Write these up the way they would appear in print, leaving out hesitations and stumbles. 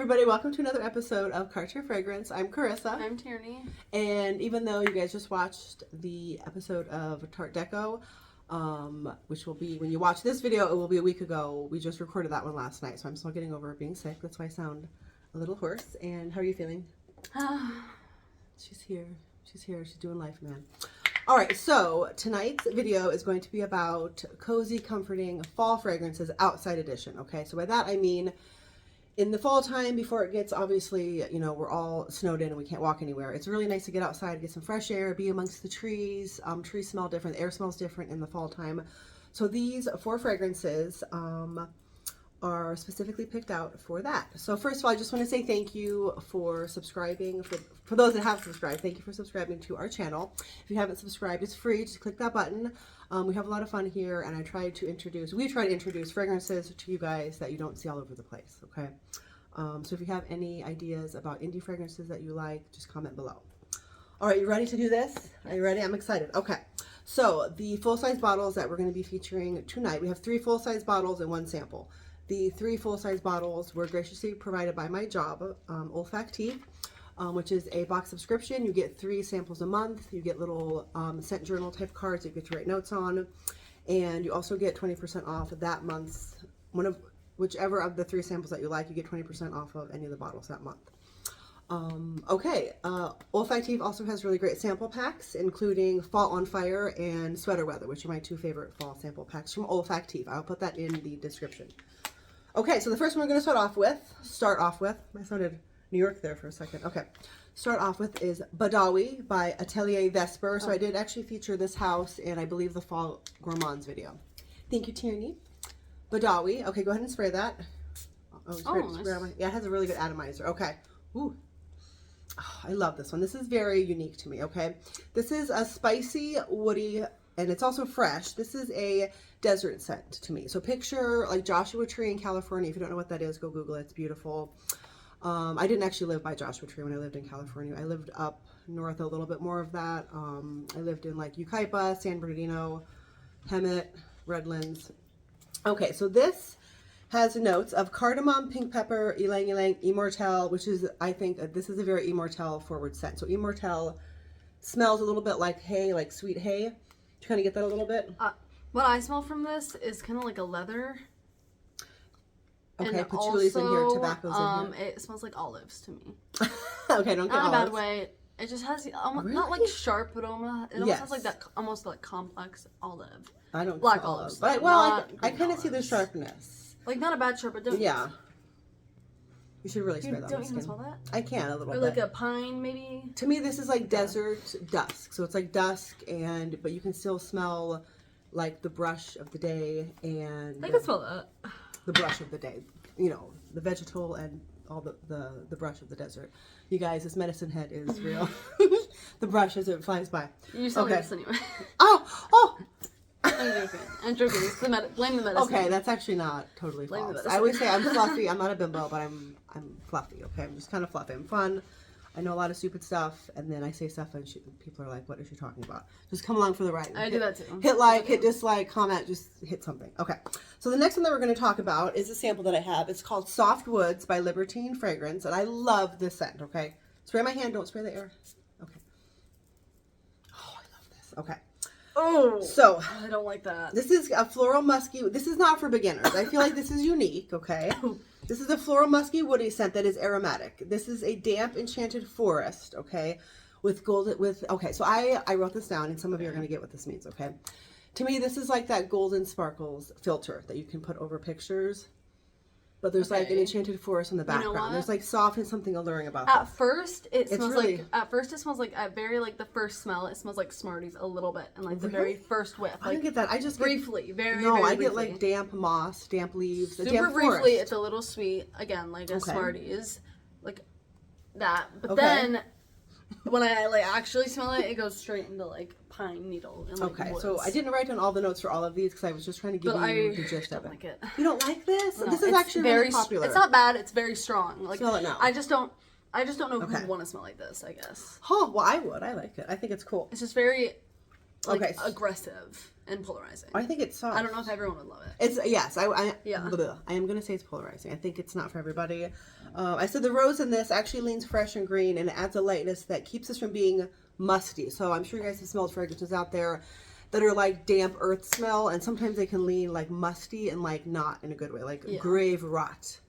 everybody, welcome to another episode of Carpe Fragrance. I'm Carissa. I'm Tierney. And even though you guys just watched the episode of Tarte Deco, which will be, when you watch this video, it will be a week ago. We just recorded that one last night, so I'm still getting over being sick. That's why I sound a little hoarse. And how are you feeling? She's here. She's here. She's doing life, man. All right, so tonight's video is going to be about cozy, comforting fall fragrances outside edition, okay? So by that, I mean in the fall time, before it gets, obviously, you know, we're all snowed in and we can't walk anywhere. It's really nice to get outside, get some fresh air, be amongst the trees. Trees smell different, the air smells different in the fall time. So these 4 fragrances are specifically picked out for that. So first of all, I just want to say thank you for subscribing. For those that have subscribed, thank you for subscribing to our channel. If you haven't subscribed, it's free. Just click that button. We have a lot of fun here, and we try to introduce fragrances to you guys that you don't see all over the place, okay? So if you have any ideas about indie fragrances that you like, just comment below. All right, you ready to do this? Are you ready? I'm excited. Okay, so the full-size bottles that we're going to be featuring tonight, we have 3 full-size bottles and 1 sample. The 3 full-size bottles were graciously provided by my job, Olfactif, which is a box subscription. You get 3 samples a month. You get little scent journal type cards that you get to write notes on. And you also get 20% off that month's, whichever of the 3 samples that you like, you get 20% off of any of the bottles that month. Olfactif also has really great sample packs, including Fall on Fire and Sweater Weather, which are my 2 favorite fall sample packs from Olfactif. I'll put that in the description. Okay, so the first one we're going to start off with, I sounded New York there for a second. Okay, start off with is Badawï by Atelier Vesper. So I did actually feature this house in, I believe, the Fall Gourmands video. Thank you, Tierney. Badawï. Okay, go ahead and spray that. Yeah, it has a really good atomizer. Okay. Ooh. Oh, I love this one. This is very unique to me, okay? This is a spicy, woody, and it's also fresh. This is a desert scent to me. So picture like Joshua Tree in California. If you don't know what that is, go Google it. It's beautiful. I didn't actually live by Joshua Tree when I lived in California. I lived up north a little bit more of that. I lived in like Yucaipa, San Bernardino, Hemet, Redlands. Okay, so this has notes of cardamom, pink pepper, ylang ylang, immortelle, which is, I think, this is a very immortelle forward scent. So immortelle smells a little bit like hay, like sweet hay. Do you kind of get that a little bit? What I smell from this is kind of like a leather. Okay, and patchouli's in here, tobacco's in here. It smells like olives to me. Okay, don't get Not olives. in a bad way. It just has almost, not like sharp aroma. It almost has like that, almost like complex olive. I don't black olives. But, well, I kind of see the sharpness. Like not a bad sharp, but don't. Yeah. You should really spray that. Don't you even smell that? I can a little bit. Or like a pine, maybe. To me, this is like desert dusk. So it's like dusk, but you can still smell like the brush of the day and. I can smell that. The brush of the day, you know, the vegetal and all the brush of the desert. You guys, this medicine head is real. The brush as it flies by. You sound like this anyway. Oh. I'm joking. It's blame the medicine. Okay, that's actually not totally false. I always say I'm fluffy. I'm not a bimbo, but I'm fluffy. Okay, I'm just kind of fluffy. I'm fun. I know a lot of stupid stuff, and then I say stuff, and people are like, "What is she talking about?" Just come along for the ride. I do that too. Hit like, hit dislike, comment, just hit something. Okay. So the next one that we're going to talk about is a sample that I have. It's called Soft Woods by Libertine Fragrance, and I love this scent. Okay, spray my hand. Don't spray the air. Okay. Oh, I love this. Okay. Oh, so I don't like that. This is a floral musky. This is not for beginners. I feel like this is unique. Okay, this is a floral musky woody scent that is aromatic. This is a damp enchanted forest. Okay, with golden Okay, so I wrote this down, and some of you are gonna get what this means. Okay, to me this is like that golden sparkles filter that you can put over pictures. But there's like an enchanted forest in the background. You know, there's like soft and something alluring about that. At first, it smells like at very like the first smell, it smells like Smarties a little bit, and like the very first whiff. Like, I don't get that. I just briefly, very I briefly. get like damp moss, damp leaves, super damp briefly. Forest. It's a little sweet again, like a Smarties, like that. But then when I like actually smell it, it goes straight into like pine needle and like woods. So I didn't write down all the notes for all of these because I was just trying to give you the gist of it. Like it. You don't like this? No, this is actually very popular. It's not bad. It's very strong. Like, smell it now. I just don't know who would want to smell like this. I guess. Oh well, I would. I like it. I think it's cool. It's just very. like aggressive and polarizing. I think it's soft. I don't know if everyone would love it. It's yes, I Yeah. I am gonna say it's polarizing. I think it's not for everybody. I said the rose in this actually leans fresh and green, and it adds a lightness that keeps us from being musty. So I'm sure you guys have smelled fragrances out there that are like damp earth smell, and sometimes they can lean like musty and like not in a good way, like grave rot.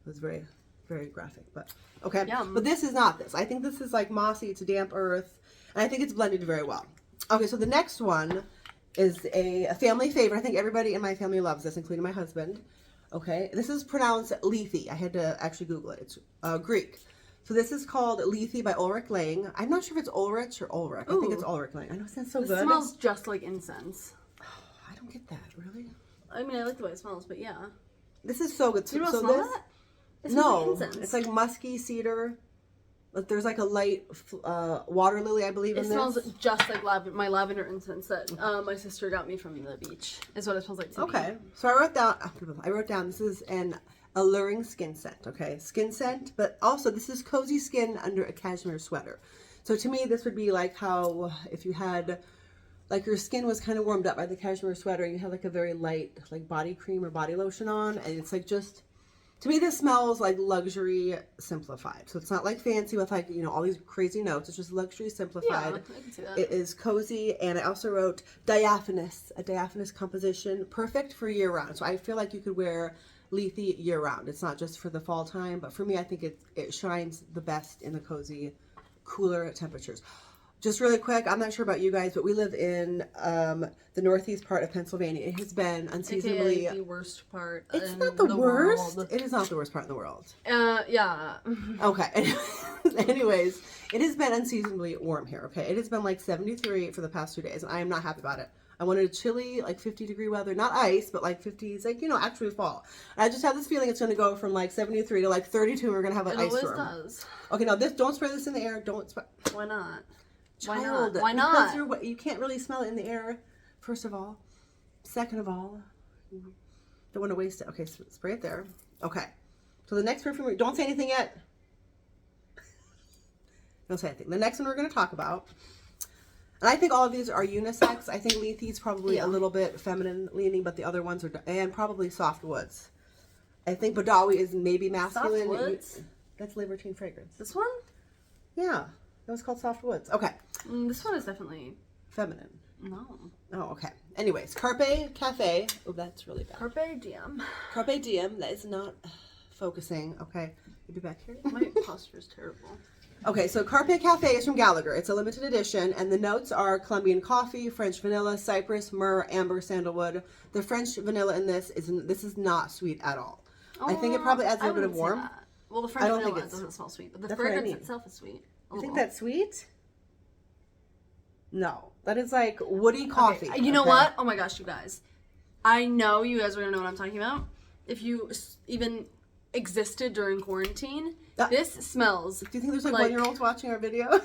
It was very, very graphic, but okay. Yum. But this is not this. I think this is like mossy. It's a damp earth, and I think it's blended very well. Okay, so the next one is a family favorite. I think everybody in my family loves this, including my husband. Okay, this is pronounced Lethe. I had to actually Google it. It's Greek. So this is called Lethe by Ulrich Lang. I'm not sure if it's Ulrich or Ulrich. I think it's Ulrich Lang. I know it sounds so good. It smells just like incense. Oh, I don't get that, really. I mean, I like the way it smells, but yeah. This is so good. Do you not so smell this, that? It smells like incense. It's like musky cedar. But there's like a light water lily, I believe, in this. It smells just like my lavender incense that my sister got me from the beach. Is what it smells like to me. Okay, so I wrote down this is an alluring skin scent. Okay, skin scent, but also this is cozy skin under a cashmere sweater. So to me, this would be like how if you had like your skin was kind of warmed up by the cashmere sweater, and you had like a very light like body cream or body lotion on, and it's like just. To me, this smells like luxury simplified. So it's not like fancy with like, you know, all these crazy notes. It's just luxury simplified. Yeah, I can see that. It is cozy. And I also wrote diaphanous, a diaphanous composition, perfect for year round. So I feel like you could wear Lethe year round. It's not just for the fall time, but for me, I think it shines the best in the cozy, cooler temperatures. Just really quick, I'm not sure about you guys, but we live in the northeast part of Pennsylvania. It has been unseasonably... the worst part It's in not the worst. world. It is not the worst part in the world. Yeah. Okay. Anyways, it has been unseasonably warm here, okay? It has been like 73 for the past 2 days, and I am not happy about it. I wanted a chilly, like 50-degree weather. Not ice, but like 50s, like, you know, actually fall. And I just have this feeling it's going to go from like 73 to like 32, and we're going to have an ice storm. It always does. Okay, now don't spray this in the air. Don't spray... Why not? Child, Why not? Because you can't really smell it in the air, first of all. Second of all, don't want to waste it. Okay, spray it there. Okay. So the next perfume, don't say anything yet. Don't say anything. The next one we're going to talk about, and I think all of these are unisex. I think Lethe's probably a little bit feminine leaning, but the other ones are, and probably soft woods. I think Badawi is maybe masculine. Soft woods? That's Libertine fragrance. This one? Yeah. That was called soft woods. Okay. This one is definitely... feminine. No. Oh, okay. Anyways, Carpe Cafe. Oh, that's really bad. Carpe Diem. Carpe Diem. That is not focusing. Okay. You'll be back here. My posture is terrible. Okay, so Carpe Cafe is from Gallagher. It's a limited edition, and the notes are Colombian coffee, French vanilla, cypress, myrrh, amber, sandalwood. The French vanilla in this is not sweet at all. I think it probably adds a little bit of warmth. Well, the French vanilla doesn't smell sweet, but the fragrance itself is sweet. You think that's sweet? No. That is like woody coffee. Okay. You know what? Oh my gosh, you guys. I know you guys are going to know what I'm talking about. If you even existed during quarantine, this smells... Do you think there's like 1-year-olds watching our video?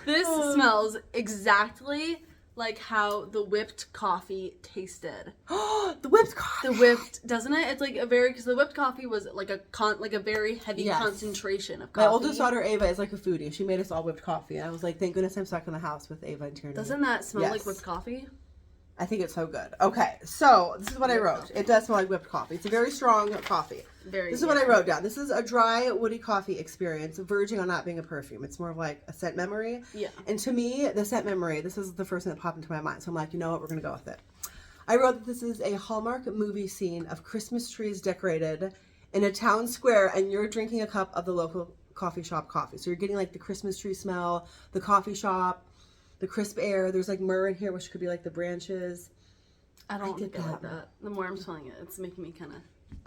This smells exactly like how the whipped coffee tasted. The whipped coffee. The whipped, doesn't it? It's like a very, because the whipped coffee was like a very heavy concentration of coffee. My oldest daughter Ava is like a foodie. She made us all whipped coffee, and I was like, thank goodness I'm stuck in the house with Ava and Tierney. Doesn't that smell like whipped coffee? I think it's so good. Okay, so this is what I wrote. It does smell like whipped coffee. It's a very strong coffee. This is what I wrote down. This is a dry, woody coffee experience, verging on not being a perfume. It's more of like a scent memory. Yeah. And to me, the scent memory, this is the first thing that popped into my mind. So I'm like, you know what? We're going to go with it. I wrote that this is a Hallmark movie scene of Christmas trees decorated in a town square, and you're drinking a cup of the local coffee shop coffee. So you're getting like the Christmas tree smell, the coffee shop, the crisp air. There's like myrrh in here, which could be like the branches. I don't get that. The more I'm smelling it, it's making me kind of...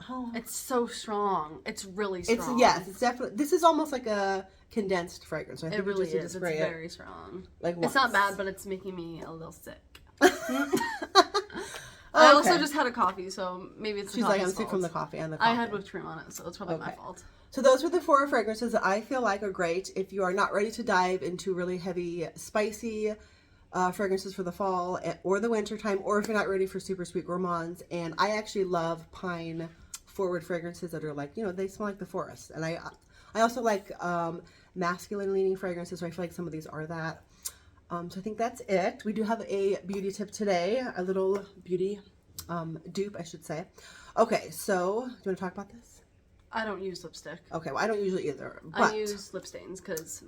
Oh. It's so strong. It's really strong. It's definitely... This is almost like a condensed fragrance. So I think it really is. It's very strong. Like it's not bad, but it's making me a little sick. I also just had a coffee, so maybe it's the coffee's I'm fault. sick from the coffee and the coffee. I had whipped cream on it, so it's probably my fault. So those were the 4 fragrances that I feel like are great if you are not ready to dive into really heavy, spicy fragrances for the fall or the winter time, or if you're not ready for super sweet gourmands. And I actually love pine forward fragrances that are like, you know, they smell like the forest. And I also like masculine leaning fragrances, so I feel like some of these are that. So I think that's it. We do have a beauty tip today, a little beauty dupe, I should say. Okay, so do you want to talk about this? I don't use lipstick. Okay, well, I don't usually either. But I use lip stains because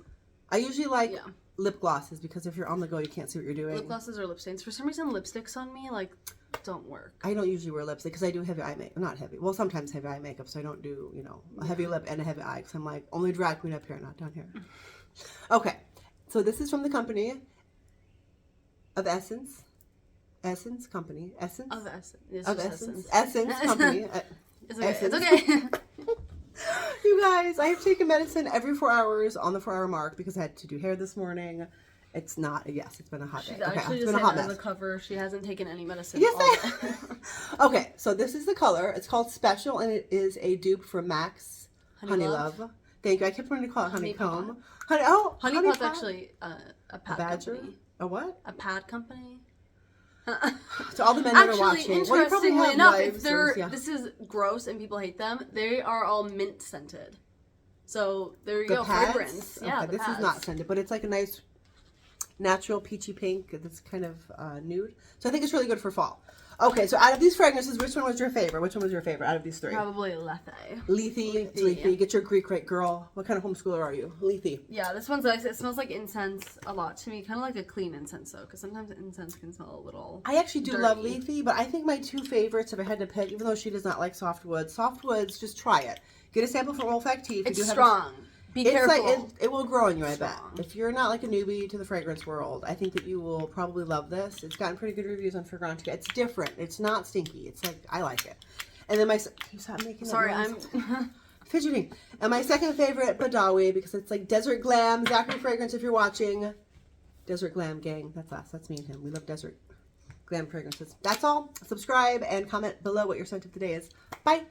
I usually like lip glosses because if you're on the go, you can't see what you're doing. Lip glosses or lip stains. For some reason, lipsticks on me like don't work. I don't usually wear lipstick because I do heavy eye makeup. Not heavy. Well, sometimes heavy eye makeup, so I don't do, you know, a heavy lip and a heavy eye because I'm like, only drag queen up here, not down here. Okay, so this is from the company of Essence. Essence Company. Essence? Of Essence. It's of just Essence. Essence Company. It's okay. Essence. It's okay. You guys, I have taken medicine every 4 hours on the 4 hour mark because I had to do hair this morning. It's not a yes. It's been a hot day. She's actually it's just been a hot saying mess. on the cover she hasn't taken any medicine. Yes, all day. Okay, so this is the color. It's called Special, and it is a dupe for MAC'S Honeylove. Thank you. I kept wanting to call it Honeycomb. Honeypot's actually a pad badger. company. A what? A pad company. So all the men that are Actually, watching, well, you probably interestingly have enough, wives if they're or- this is gross and people hate them, they are all mint scented. So there you the go, pads? fragrance. Okay, Yeah, the this pads. is not scented, but it's like a nice natural peachy pink. That's kind of nude. So I think it's really good for fall. Okay, so out of these fragrances, which one was your favorite? Which one was your favorite out of these three? Probably Lethe. Lethe. Yeah. Get your Greek right, girl. What kind of homeschooler are you? Lethe. Yeah, this one's nice. It smells like incense a lot to me. Kind of like a clean incense, though, because sometimes incense can smell a little I actually do dirty. love Lethe, but I think my two favorites, if I had to pick, even though she does not like softwoods, just try it. Get a sample from Olfactif. It's strong. Be careful. Like, it will grow on you, I bet. Strong. If you're not like a newbie to the fragrance world, I think that you will probably love this. It's gotten pretty good reviews on Fragrantica. It's different. It's not stinky. It's like, I like it. And then can you stop making that Sorry, noise? I'm fidgeting. And my second favorite, Badawi, because it's like desert glam, Zachary fragrance if you're watching. Desert glam gang. That's us. That's me and him. We love desert glam fragrances. That's all. Subscribe and comment below what your scent of the day is. Bye.